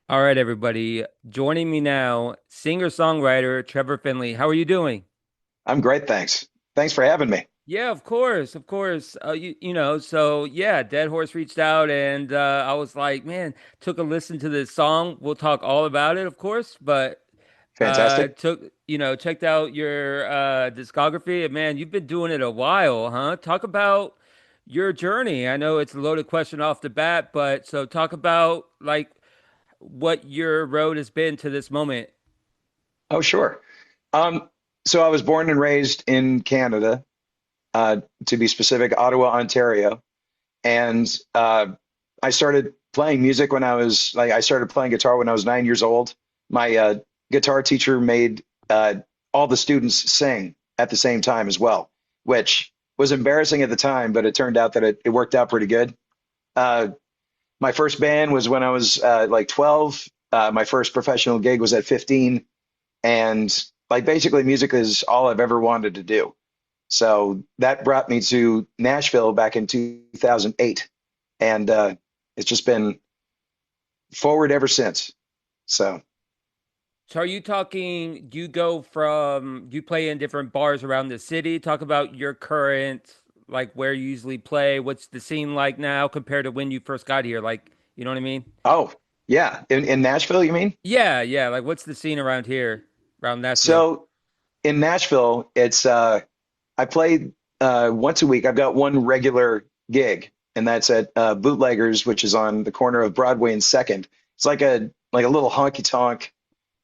All right, everybody. Joining me now, singer-songwriter Trevor Finlay. How are you doing? I'm great, thanks. Thanks for having me. Yeah, of course, of course. So yeah, Dead Horse reached out and I was like, man, took a listen to this song. We'll talk all about it, of course, but Fantastic. checked out your discography and man, you've been doing it a while, huh? Talk about your journey. I know it's a loaded question off the bat, but so talk about like what your road has been to this moment. Oh, sure. Um, so I was born and raised in Canada, to be specific, Ottawa, Ontario, and I started playing music when I started playing guitar when I was 9 years old. My guitar teacher made all the students sing at the same time as well, which was embarrassing at the time, but it turned out that it worked out pretty good. Uh, My first band was when I was like 12. My first professional gig was at 15. And like basically music is all I've ever wanted to do. So that brought me to Nashville back in 2008. And it's just been forward ever since. So, So are you talking, do you play in different bars around the city? Talk about your current, like where you usually play. What's the scene like now compared to when you first got here? Like, you know what I mean? oh, yeah. In Nashville, you mean? Yeah, yeah. Like what's the scene around here, around Nashville? So in Nashville, I play once a week. I've got one regular gig, and that's at Bootleggers, which is on the corner of Broadway and Second. It's like a little honky tonk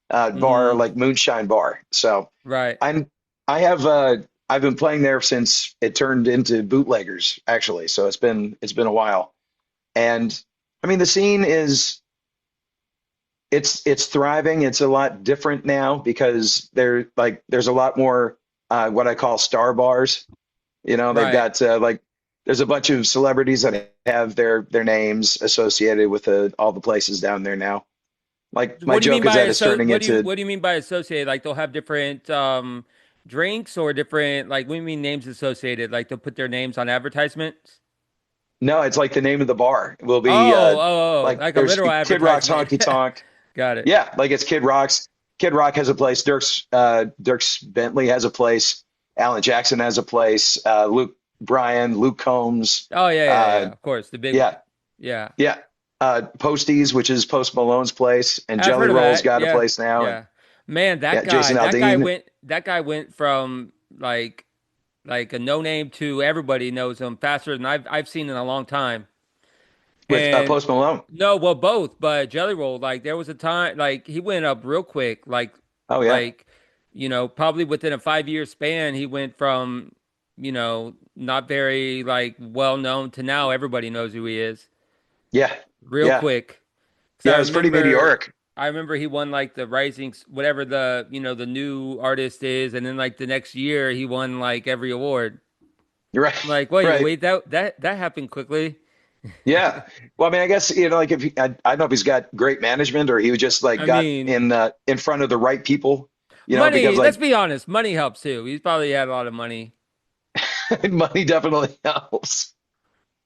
bar, Mm, like moonshine bar. So right. I'm I have I've been playing there since it turned into Bootleggers, actually. So it's been a while, and I mean the scene is it's thriving. It's a lot different now because there's a lot more what I call star bars. You know, they've Right. got like there's a bunch of celebrities that have their names associated with all the places down there now. Like my What do you mean joke is by that it's turning into what do you mean by associated? Like they'll have different drinks or different like what do you mean names associated? Like they'll put their names on advertisements? no, it's like the name of the bar will be like Like a there's literal Kid Rock's advertisement. Honky Tonk. Got it. Yeah, like it's Kid Rock's. Kid Rock has a place. Dirks Bentley has a place. Alan Jackson has a place. Luke Bryan, Luke Combs. Oh yeah, yeah, yeah, Uh, yeah. Of course, the big, yeah, yeah. yeah. Posties, which is Post Malone's place, and I've Jelly heard of Roll's that. got a Yeah, place now, and yeah. Man, yeah, Jason Aldean. that guy went from like a no name to everybody knows him faster than I've seen in a long time. With And Post Malone. no, well, both, but Jelly Roll, like there was a time like he went up real quick, Oh yeah, like probably within a 5 year span, he went from not very like well known to now everybody knows who he is yeah, real yeah, quick. Because yeah. It was pretty meteoric. I remember he won like the Rising, whatever the the new artist is, and then like the next year he won like every award. You're right, I'm like, wait, right. wait, that happened quickly. Yeah. Well, I mean, I guess like if I don't know if he's got great management or he was just like I got mean, in front of the right people, because money. Let's like be honest, money helps too. He's probably had a lot of money. money definitely helps.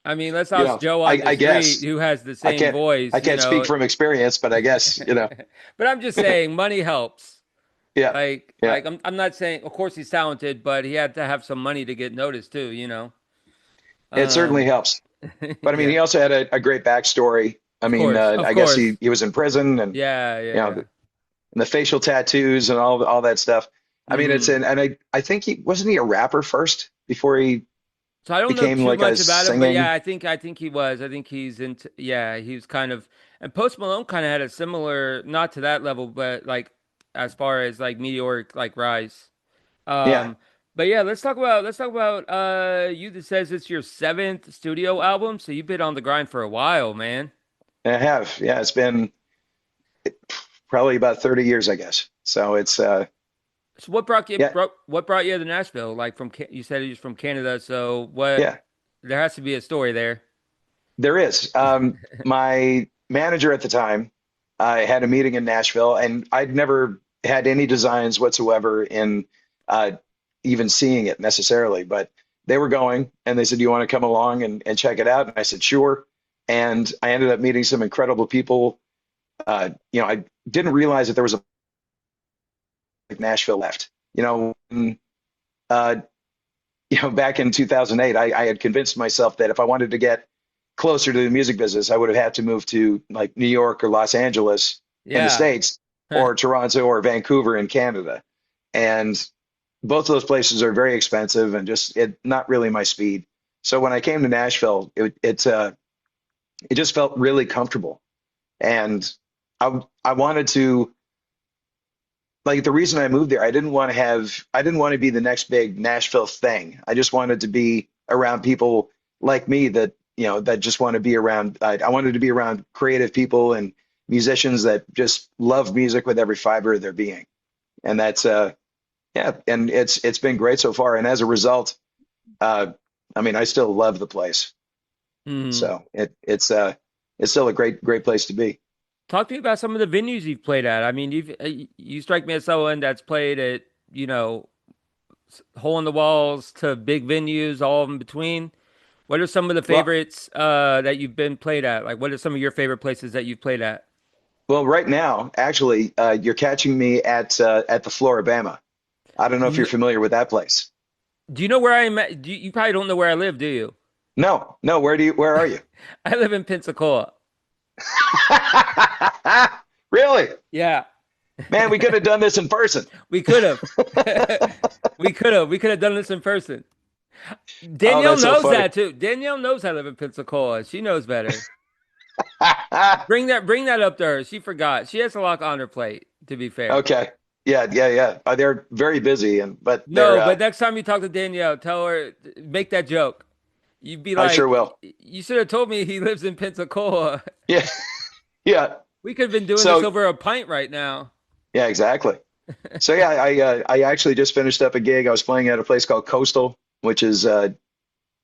I mean, let's ask Joe on the I street guess who has the I same can't voice, I you can't speak know. from experience, but I guess, But I'm just saying, money helps. yeah, yeah. I'm not saying, of course, he's talented, but he had to have some money to get noticed too, you know. It certainly Um, helps. But I mean, yeah, he also had a great backstory. I mean, of I guess course, he was in prison and yeah, you know yeah. the, and the facial tattoos and all that stuff. I mean, Hmm. and I think he wasn't he a rapper first before he So I don't know became too like a much about him, but yeah, singing. I think he was. I think he's into. Yeah, he was kind of. And Post Malone kind of had a similar, not to that level, but like as far as like meteoric like rise. Yeah, Um, but yeah, let's talk about you that says it's your seventh studio album, so you've been on the grind for a while, man. I have. Yeah, it's been probably about 30 years, I guess. So it's So what brought you yeah, what brought you to Nashville? Like you said you're from Canada, so what? yeah, There has to be a story there. there is. My manager at the time, I had a meeting in Nashville, and I'd never had any designs whatsoever in uh, even seeing it necessarily, but they were going, and they said, "Do you want to come along and check it out?" And I said, "Sure." And I ended up meeting some incredible people I didn't realize that there was a like Nashville left. Uh, back in 2008, I had convinced myself that if I wanted to get closer to the music business, I would have had to move to like New York or Los Angeles in the Yeah. States, or Toronto or Vancouver in Canada. And both of those places are very expensive and just not really my speed. So when I came to Nashville, it just felt really comfortable. And I wanted to, like, the reason I moved there, I didn't want to be the next big Nashville thing. I just wanted to be around people like me that, that just want to be around. I wanted to be around creative people and musicians that just love music with every fiber of their being. And yeah, and it's been great so far. And as a result, uh, I mean, I still love the place. Mhm. So it's still a great place to be. Talk to me about some of the venues you've played at. I mean, you strike me as someone that's played at, you know, hole in the walls to big venues, all in between. What are some of the Well, favorites that you've been played at? Like, what are some of your favorite places that you've played at? right now, actually, you're catching me at the Floribama. I don't know if you're N familiar with that place. Do you know where I'm at? You probably don't know where I live, do you? No, no. Where are you? I live in Pensacola. Really? Yeah, Man, we could have done this in person. we could have. We could have done this in person. Oh, Danielle that's so knows funny. that too. Danielle knows I live in Pensacola. She knows better. Bring that up to her. She forgot. She has a lot on her plate, to be fair. Okay. Yeah, yeah, yeah. They're very busy, but they're No, but next time you talk to Danielle, tell her make that joke. You'd be I sure like, will. you should have told me he lives in Pensacola. Yeah, yeah. We could have been doing this So over a pint right now. yeah, exactly. So yeah, I actually just finished up a gig. I was playing at a place called Coastal, which is I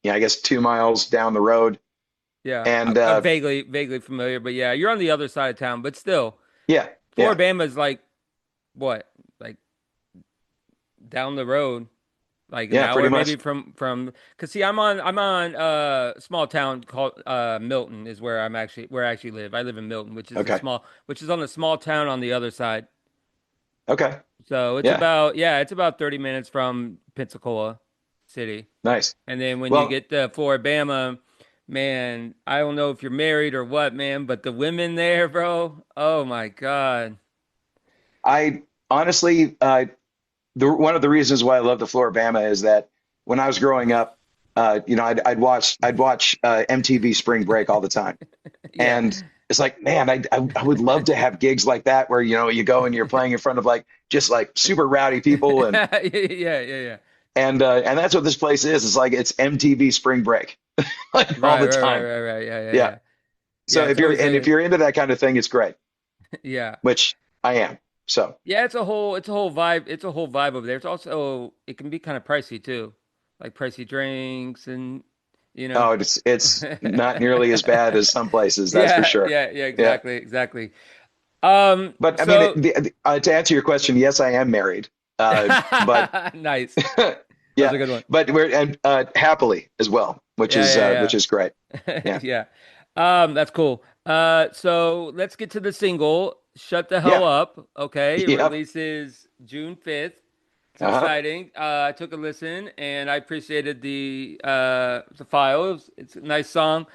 guess 2 miles down the road. Yeah, And I'm vaguely familiar, but yeah, you're on the other side of town, but still, yeah, yeah. Floribama's like what, like down the road, like an Yeah, pretty hour maybe much. from. Cause see, I'm on small town called Milton is where I actually live. I live in Milton, Okay. which is on the small town on the other side. Okay. So Yeah. it's about 30 minutes from Pensacola City. Nice. And then when you Well, get to Floribama, man, I don't know if you're married or what, man, but the women there, bro, oh my God. I honestly, one of the reasons why I love the Floribama is that when I was growing up, I'd watch MTV Spring Break all the time, Yeah. and it's like, man, I would love to have gigs like that where you go and you're playing in front of like just like super rowdy people, and Yeah, yeah, yeah. and that's what this place is. It's like it's MTV Spring Break like all Right, the right, right, time. right, right. Yeah, yeah, Yeah. yeah. Yeah, So it's if you're into that kind of thing, it's great, yeah. which I am. So. Yeah, it's a whole vibe. It's a whole vibe over there. It can be kind of pricey too. Like pricey drinks and you know. Oh, it's not nearly as bad as some places, that's for Yeah, sure. yeah, yeah, Yeah, exactly, exactly. but I mean, So to answer your question, yes, I am married. But nice. That's yeah, a good one. but we're and happily as well, which Yeah, is great. yeah, Yeah, yeah. That's cool. So let's get to the single. Shut the hell yeah, up. Okay, it yep. releases June 5th. It's Uh-huh. exciting. I took a listen and I appreciated the file. It's a nice song.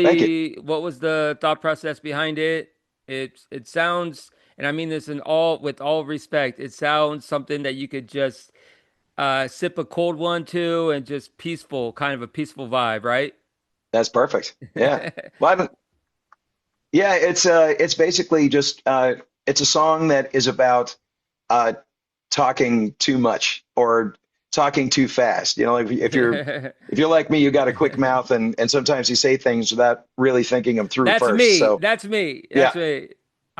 Thank you. What was the thought process behind it? It sounds, and I mean this in all with all respect, it sounds something that you could just sip a cold one to and just peaceful, kind of a peaceful vibe, right? That's perfect. Yeah. Well, yeah, it's basically just it's a song that is about uh talking too much or talking too fast. Like if you're like me, you got a quick mouth, and sometimes you say things without really thinking them through That's first. me. So That's me. yeah, That's me.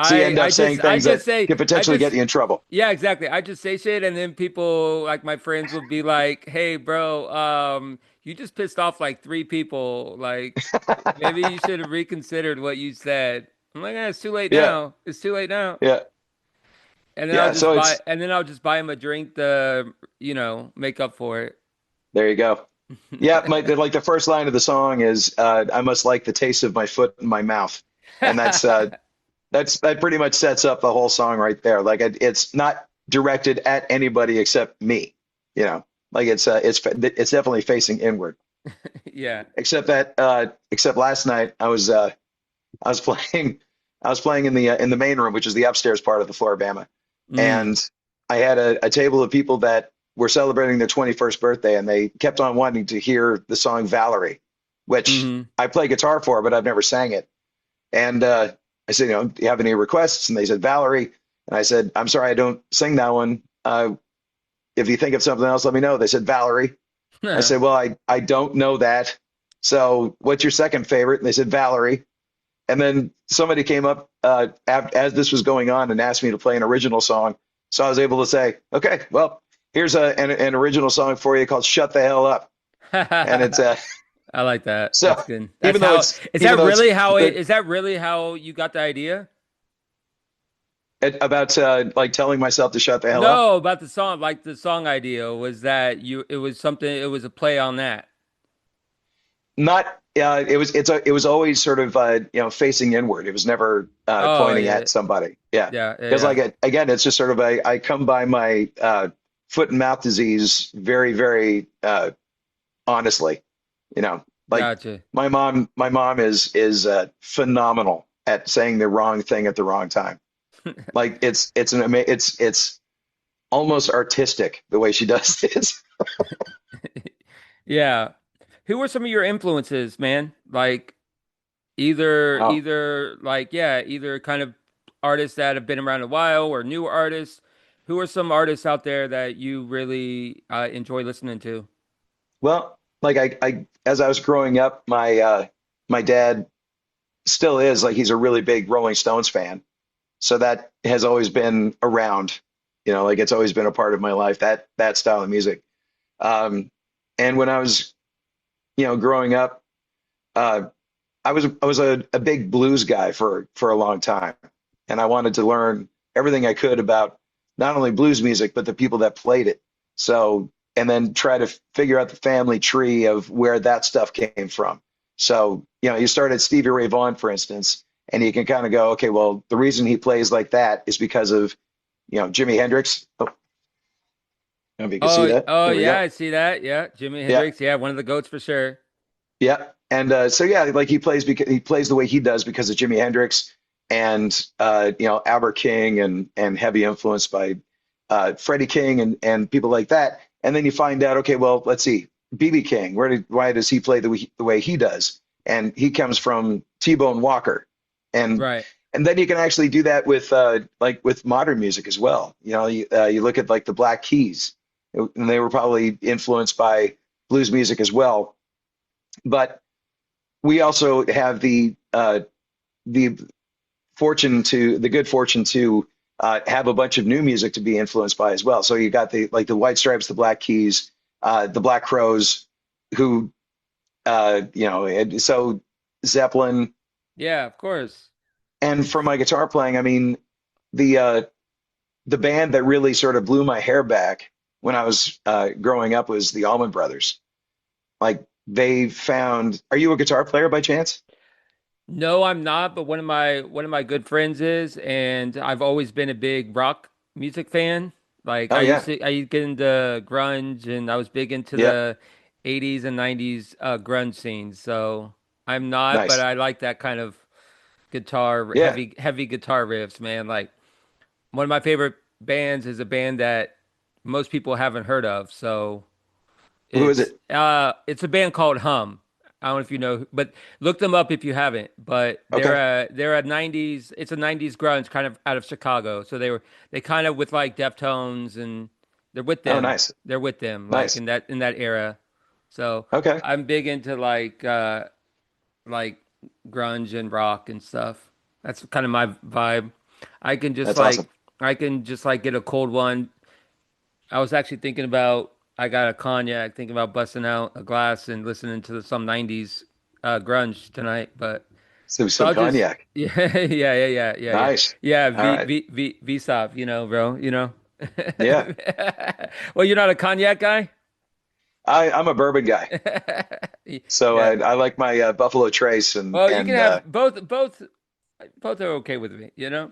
so you I end I up just saying I things just that say could potentially get you in trouble. yeah, exactly. I just say shit and then people like my friends would be like, "Hey, bro, you just pissed off like three people. Like maybe you should have reconsidered what you said." I'm like, it's too late Yeah, now. It's too late now. yeah, And then yeah. So it's I'll just buy him a drink to, make up for it. there you go. Yeah, like the first line of the song is I must like the taste of my foot in my mouth, and that's that pretty much sets up the whole song right there. Like it's not directed at anybody except me, you know. Like it's definitely facing inward. Yeah. Except last night I was playing I was playing in the main room, which is the upstairs part of the Floribama, Mm. and I had a table of people that were celebrating their 21st birthday, and they kept on wanting to hear the song Valerie, which Hmm. I play guitar for, but I've never sang it. And I said, do you have any requests? And they said Valerie, and I said, I'm sorry, I don't sing that one. If you think of something else, let me know. They said Valerie. I said, well, I don't know that. So what's your second favorite? And they said Valerie. And then somebody came up as this was going on and asked me to play an original song. So I was able to say, okay, well, here's an original song for you called "Shut the Hell Up," and it's I like that. so That's good. That's even though it's is that really how you got the idea? about like telling myself to shut the hell up. No, about the song, like the song idea was that it was something, it was a play on that. Not it was always sort of facing inward. It was never Oh, pointing yeah. at somebody. Yeah, Yeah, yeah, because yeah. like again, it's just sort of I come by my foot and mouth disease very honestly. You know, like Gotcha. my mom is phenomenal at saying the wrong thing at the wrong time. Like it's almost artistic the way she does this. Yeah. Who were some of your influences, man? Like Oh, either kind of artists that have been around a while or new artists. Who are some artists out there that you really enjoy listening to? well, like I as I was growing up, my dad still is like he's a really big Rolling Stones fan. So that has always been around, like it's always been a part of my life, that style of music. Um, and when I was, growing up, uh, I was a big blues guy for a long time, and I wanted to learn everything I could about not only blues music but the people that played it. So, and then try to figure out the family tree of where that stuff came from. So, you start at Stevie Ray Vaughan, for instance, and you can kind of go, okay, well, the reason he plays like that is because of, Jimi Hendrix. Oh, I don't know if you can see Oh, that. oh There we yeah, go. I see that. Yeah, Jimi Yeah, Hendrix. Yeah, one of the goats for sure. yeah. And so yeah, like he plays the way he does because of Jimi Hendrix and Albert King and heavy influence by Freddie King and people like that. And then you find out, okay, well, let's see, BB King, why does he play the way he does? And he comes from T-Bone Walker, and Right. and then you can actually do that with like with modern music as well. You look at like the Black Keys, and they were probably influenced by blues music as well. But we also have the the good fortune to have a bunch of new music to be influenced by as well. So you got the White Stripes, the Black Keys, the Black Crows, who and so Zeppelin. Yeah, of course. And for my guitar playing, I mean the uh, the band that really sort of blew my hair back when I was growing up was the Allman Brothers. Like they found. Are you a guitar player by chance? No, I'm not, but one of my good friends is, and I've always been a big rock music fan. Like Oh yeah, I used to get into grunge, and I was big into yeah, the 80s and 90s grunge scenes. So I'm not, but nice, I like that kind of guitar, yeah. heavy guitar riffs, man. Like one of my favorite bands is a band that most people haven't heard of. So Who is it? it's a band called Hum. I don't know if you know, but look them up if you haven't. But Okay. they're a 90s, it's a 90s grunge kind of out of Chicago. So they kind of with like Deftones, and they're with Oh, them. nice, They're with them like nice. in that era. So Okay, I'm big into like grunge and rock and stuff. That's kind of my vibe. I can just that's like awesome. I can just like get a cold one. I was actually thinking about I got a cognac, thinking about busting out a glass and listening to some 90s grunge tonight, but So so some I'll just cognac. yeah. Nice. Yeah, All right. V stop, bro, Yeah. Well, you're not a cognac guy? I'm a bourbon guy. So Yeah. I like my Buffalo Trace and Well, you can and have both Both are okay with me, you know?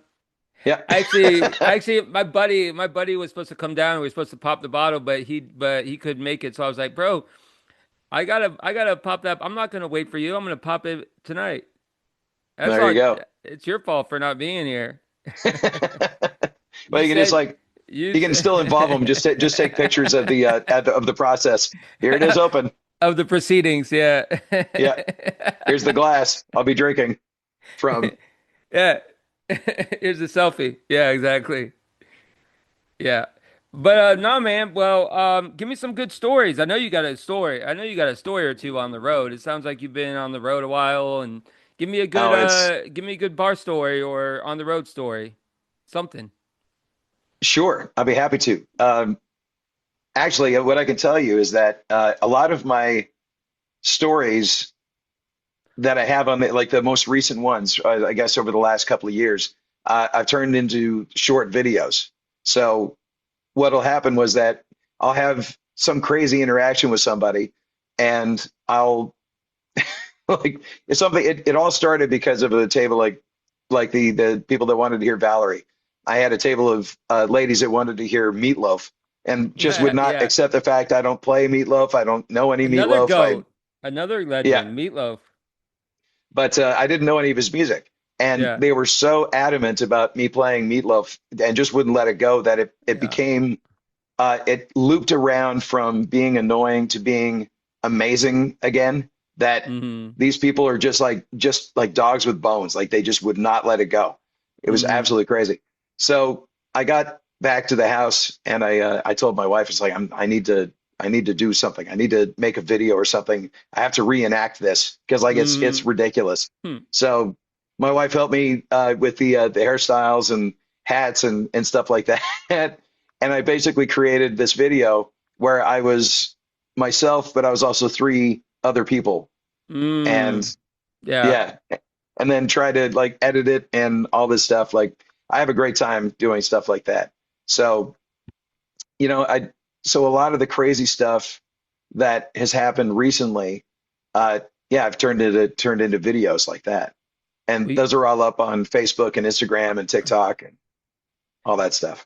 Yeah. Actually, my buddy was supposed to come down. We were supposed to pop the bottle, but he couldn't make it. So I was like, bro, I gotta pop that. I'm not gonna wait for you. I'm gonna pop it tonight. That's There you not. go. It's your fault for not being here. Well, You you can just said like you you can still involve them. Just take pictures of the process. Here it is, open. of the proceedings. Yeah. Yeah. Here's the glass I'll be drinking from. Yeah. Here's the selfie. Yeah, exactly. Yeah. But no, man. Well, give me some good stories. I know you got a story. I know you got a story or two on the road. It sounds like you've been on the road a while, and Oh, it's give me a good bar story or on the road story. Something. sure. I'll be happy to. Actually, what I can tell you is that a lot of my stories that I have on like the most recent ones, I guess over the last couple of years, I've turned into short videos. So what'll happen was that I'll have some crazy interaction with somebody, and I'll like it's something. It all started because of a table like the people that wanted to hear Valerie. I had a table of ladies that wanted to hear Meatloaf and just would not Yeah. accept the fact I don't play Meatloaf. I don't know any Another Meatloaf. I goat. Another Yeah, legend. Meatloaf. but I didn't know any of his music. And Yeah. they were so adamant about me playing Meatloaf and just wouldn't let it go that it Yeah. became it looped around from being annoying to being amazing again. That Mm-hmm. these people are just like dogs with bones. Like they just would not let it go. It was Mm-hmm. absolutely crazy. So I got back to the house and I told my wife, it's like I need to do something. I need to make a video or something. I have to reenact this because like it's Mm-hmm. ridiculous. Hmm. So my wife helped me with the hairstyles and hats and stuff like that. And I basically created this video where I was myself, but I was also three other people. And Mm. Yeah. yeah, and then try to like edit it and all this stuff. Like I have a great time doing stuff like that. So, you know, so a lot of the crazy stuff that has happened recently, uh, yeah, I've turned into videos like that. And We those are all up on Facebook and Instagram and TikTok and all that stuff.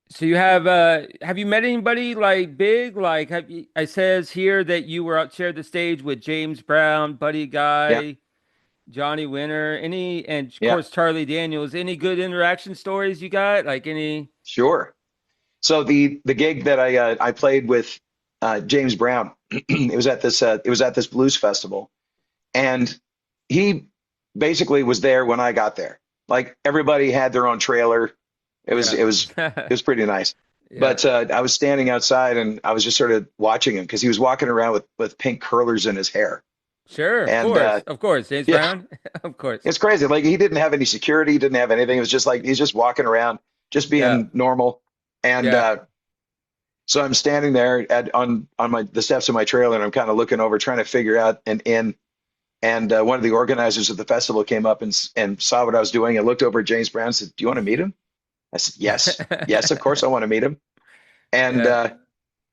So have you met anybody like big? Like have you, I says here that you were out shared the stage with James Brown, Buddy Yeah, Guy, Johnny Winter, any and of yeah, course Charlie Daniels. Any good interaction stories you got? Like any sure. So the gig that I played with James Brown, it was at this blues festival, and he basically was there when I got there. Like everybody had their own trailer. yeah. It was pretty nice. Yeah. But I was standing outside and I was just sort of watching him because he was walking around with pink curlers in his hair, Sure, of and course. Of course. James yeah, Brown. Of course. it's crazy. Like he didn't have any security, he didn't have anything. It was just like he's just walking around, just Yeah. being normal. And Yeah. so I'm standing there on my the steps of my trailer, and I'm kind of looking over, trying to figure out an in. And one of the organizers of the festival came up and saw what I was doing and looked over at James Brown and said, "Do you want to meet him?" I said, "Yes, yes, of course I want to meet him." And Yeah.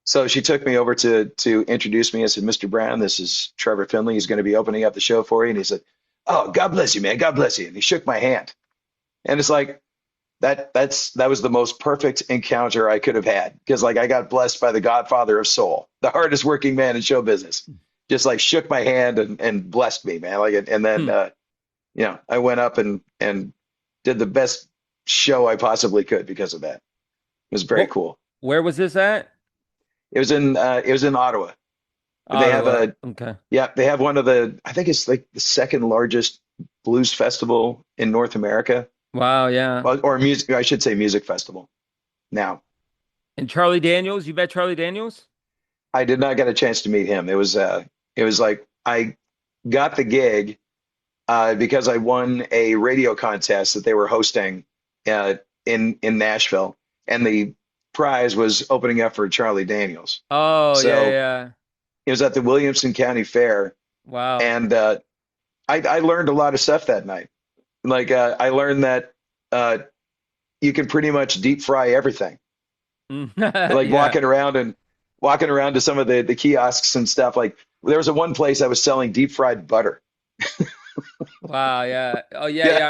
so she took me over to introduce me. I said, "Mr. Brown, this is Trevor Finlay. He's going to be opening up the show for you." And he said, "Oh, God bless you, man. God bless you." And he shook my hand. And it's like that was the most perfect encounter I could have had because like I got blessed by the Godfather of Soul, the hardest working man in show business. Just like shook my hand and blessed me, man. Like and then Hmm. you know, I went up and did the best show I possibly could because of that. It was very What cool. where was this at? It was in Ottawa. They have Ottawa. a Okay. yeah, they have one of the I think it's like the second largest blues festival in North America. Wow, yeah. Well, or music, I should say music festival. Now, And Charlie Daniels, you met Charlie Daniels? I did not get a chance to meet him. It was like I got the gig because I won a radio contest that they were hosting uh, in Nashville, and the prize was opening up for Charlie Daniels. Oh, yeah, So yeah. it was at the Williamson County Fair, Wow. and I learned a lot of stuff that night. Like I learned that uh, you can pretty much deep fry everything. Like Yeah. walking around to some of the kiosks and stuff. Like there was a one place I was selling deep fried butter. Wow, yeah. Oh yeah, Yeah. yeah.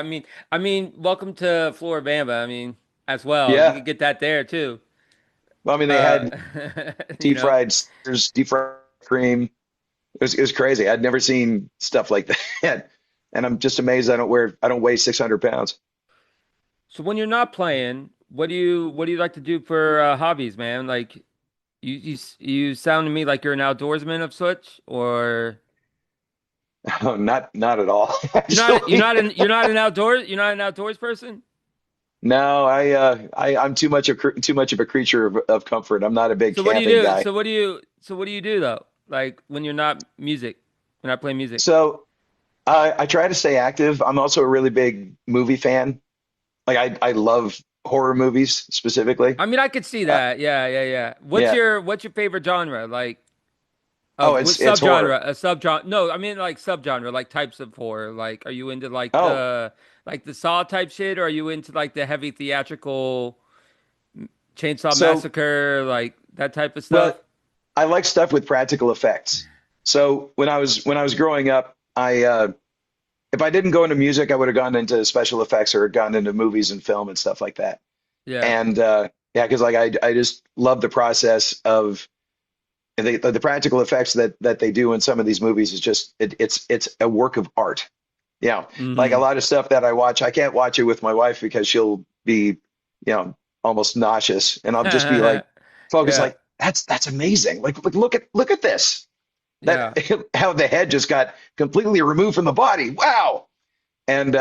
I mean, welcome to Floribama. I mean, as well. You Yeah. could get that there too. Well, I mean, they Uh, had you know. deep fried cream. It was crazy. I'd never seen stuff like that. And I'm just amazed I don't weigh 600 pounds. So when you're not playing, what do you like to do for hobbies, man? Like you sound to me like you're an outdoorsman of such, or Oh, not at all, you're not you're actually. not an you're not an outdoors person? No, I'm too much of a creature of comfort. I'm not a big So what do you camping do? guy. So what do you do though? Like when you're not music, when I play music. So I try to stay active. I'm also a really big movie fan. Like I love horror movies specifically. I mean, I could see Uh, that. Yeah, yeah, yeah. What's yeah. your what's your favorite genre? Like Oh, of what it's horror. subgenre? A subgenre? No, I mean like subgenre, like types of horror. Like, are you into Oh, like the Saw type shit, or are you into like the heavy theatrical Chainsaw so Massacre, like that type of well, stuff? I like stuff with practical effects. So when I was growing up, I if I didn't go into music, I would have gone into special effects or gone into movies and film and stuff like that. Yeah. And yeah, because like I just love the process of the practical effects that they do in some of these movies is just it's a work of art. Yeah, like a Hmm. lot of stuff that I watch, I can't watch it with my wife because she'll be, almost nauseous, and I'll just be like, focus, Yeah. like that's amazing. Like look at this. That Yeah. how the head just got completely removed from the body. Wow. And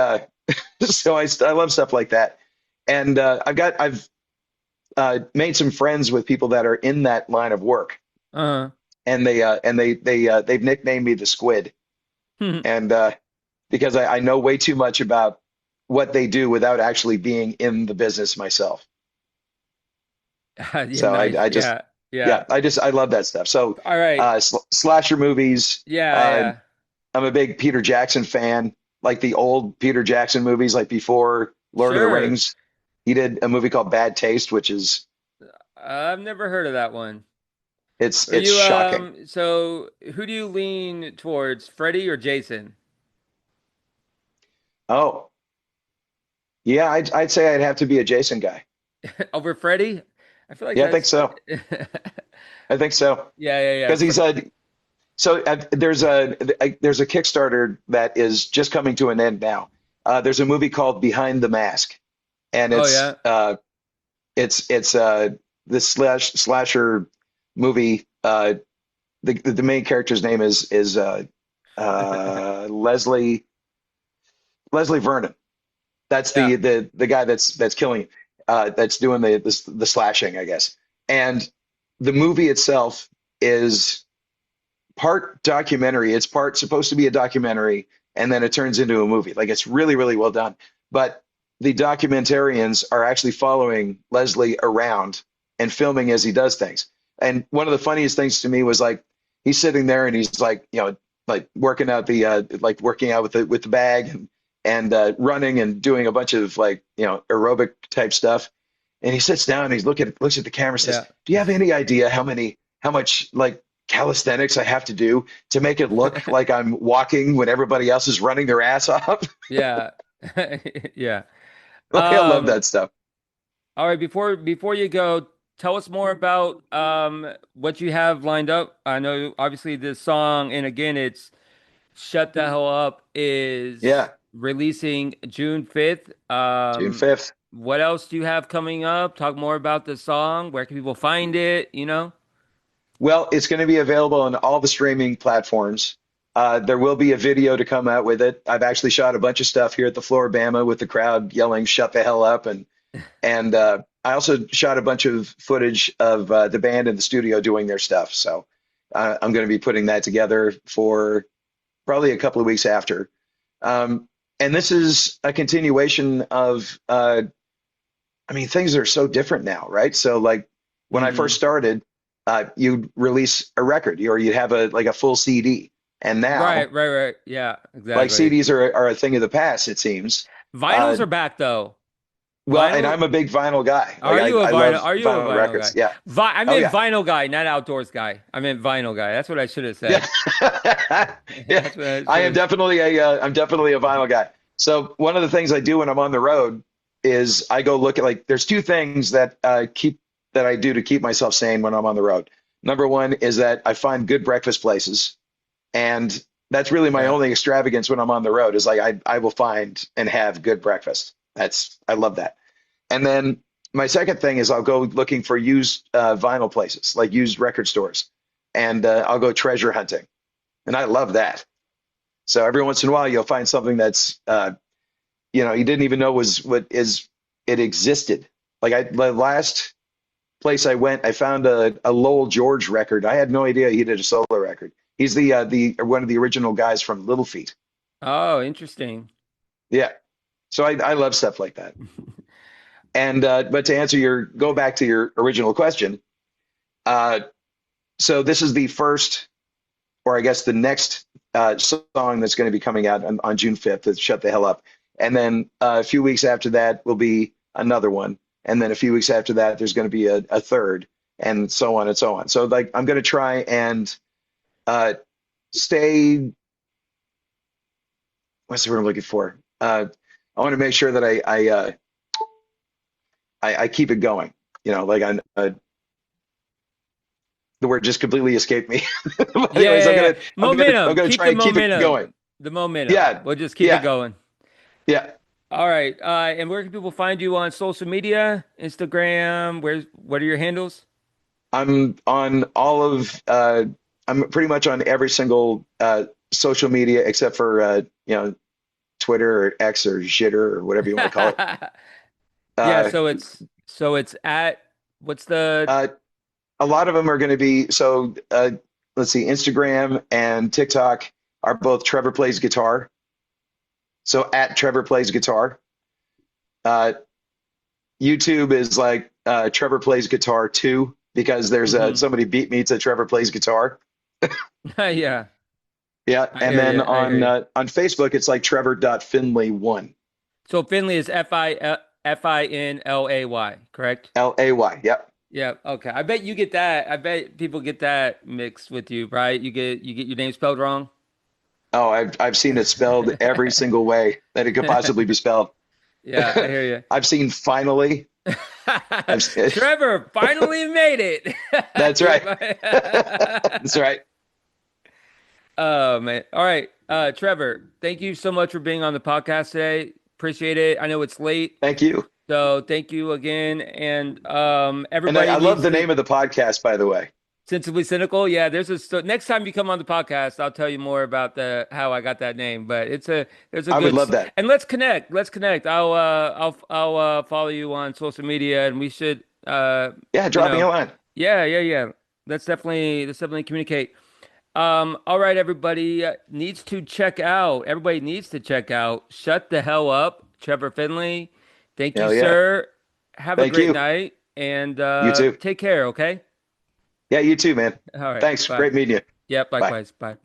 so I love stuff like that. And I've made some friends with people that are in that line of work, Uh-huh. and they've nicknamed me the Squid, and because I know way too much about what they do without actually being in the business myself. Yeah, So nice. I just Yeah. Yeah. yeah, I love that stuff. So All right. slasher movies. Yeah, yeah. I'm a big Peter Jackson fan, like the old Peter Jackson movies, like before Lord of the Sure. Rings. He did a movie called Bad Taste, which is I've never heard of that one. Are it's you shocking. so who do you lean towards, Freddie or Jason? Oh, yeah, I'd say I'd have to be a Jason guy. Over Freddie? I feel like Yeah, I think that's so. I think so yeah, yeah, yeah. because he's a so there's a Kickstarter that is just coming to an end now. There's a movie called Behind the Mask, and Oh yeah. it's this slasher movie. The main character's name is Leslie Vernon. That's Yeah. the guy that's killing, that's doing the slashing, I guess. And the movie itself is part documentary. It's part supposed to be a documentary, and then it turns into a movie. Like it's really, really well done. But the documentarians are actually following Leslie around and filming as he does things. And one of the funniest things to me was like he's sitting there and he's like, like working out with the bag and running and doing a bunch of like, aerobic type stuff. And he sits down and looks at the camera and says, Yeah. "Do you have any idea how much like calisthenics I have to do to make it look like I'm walking when everybody else is running their ass off?" Yeah. Yeah. Like, I love Um, that stuff. all right, before you go, tell us more about what you have lined up. I know obviously this song, and again it's Shut the Hell Up is Yeah, releasing June 5th. June 5th. What else do you have coming up? Talk more about the song. Where can people find it, you know? Well, it's going to be available on all the streaming platforms. There will be a video to come out with it. I've actually shot a bunch of stuff here at the Floribama with the crowd yelling "Shut the hell up!" and I also shot a bunch of footage of the band in the studio doing their stuff. So I'm going to be putting that together for probably a couple of weeks after. Um, and this is a continuation of, I mean, things are so different now, right? So like when I first Hmm. started, you'd release a record or you'd have a full CD. And Right, now, right, right. Yeah, like exactly. CDs are a thing of the past, it seems. Vinyls Uh, are back though. Well, and Vinyl? I'm a big vinyl guy. Like Are you a I vinyl? love Are you a vinyl vinyl records. guy? Yeah. I Oh meant yeah. vinyl guy, not outdoors guy. I meant vinyl guy. That's what I should have Yeah. said. Yeah. That's what I should have. I'm definitely a vinyl guy. So one of the things I do when I'm on the road is I go look at like there's two things that keep that I do to keep myself sane when I'm on the road. Number one is that I find good breakfast places, and that's really my Yeah. only extravagance when I'm on the road is like I will find and have good breakfast. That's I love that. And then my second thing is I'll go looking for used vinyl places, like used record stores, and I'll go treasure hunting, and I love that. So every once in a while, you'll find something that's you didn't even know was what is it existed. Like the last place I went, I found a Lowell George record. I had no idea he did a solo record. He's the one of the original guys from Little Feat. Oh, interesting. Yeah. So I love stuff like that. And but to answer your go back to your original question, uh, so this is the first, or I guess the next song that's going to be coming out on June 5th. It's Shut the Hell Up. And then a few weeks after that will be another one. And then a few weeks after that, there's going to be a third, and so on and so on. So like I'm going to try and uh, stay. What's the word I'm looking for? I want to make sure that I keep it going. Like the word just completely escaped me. But Yeah, anyways, yeah, yeah. I'm Momentum. gonna Keep try the and keep it going. momentum. The momentum. Yeah, We'll just keep it yeah, going. yeah. All right. And where can people find you on social media? Instagram? What are your handles? I'm on all of I'm pretty much on every single social media except for Twitter or X or Jitter or whatever you want to call it. Yeah, Uh, so it's at what's the uh, a lot of them are going to be so. Let's see, Instagram and TikTok are both Trevor Plays Guitar. So at Trevor Plays Guitar. Uh, YouTube is like Trevor Plays Guitar 2 because there's Mhm. somebody beat me to Trevor Plays Guitar. Yeah, Yeah, I and hear then you. I hear you. on Facebook it's like Trevor.Finlay1. So Finley is Finlay, correct? Lay. Yep. Yeah, okay. I bet you get that. I bet people get that mixed with you, right? You get your name spelled wrong. Oh, I've seen it spelled every single way that it could possibly be spelled. Yeah, I hear I've seen finally. you. I've Trevor finally made it. That's right. That's right. Oh man. All right. Trevor, thank you so much for being on the podcast today. Appreciate it. I know it's late, Thank you. so thank you again. And And everybody I love needs the to name of the podcast, by the way. Sensibly Cynical. Yeah, next time you come on the podcast, I'll tell you more about the how I got that name. But there's a I would good love that. and let's connect. Let's connect. I'll follow you on social media, and we should Yeah, you drop me a know line. yeah. Let's definitely communicate. All right, everybody needs to check out Shut the Hell Up, Trevor Finlay. Thank you, Hell yeah. sir. Have a Thank great you. night and You too. take care, okay? Yeah, you too, man. All right, Thanks. bye. Great meeting you. Yep, Bye. likewise. Bye.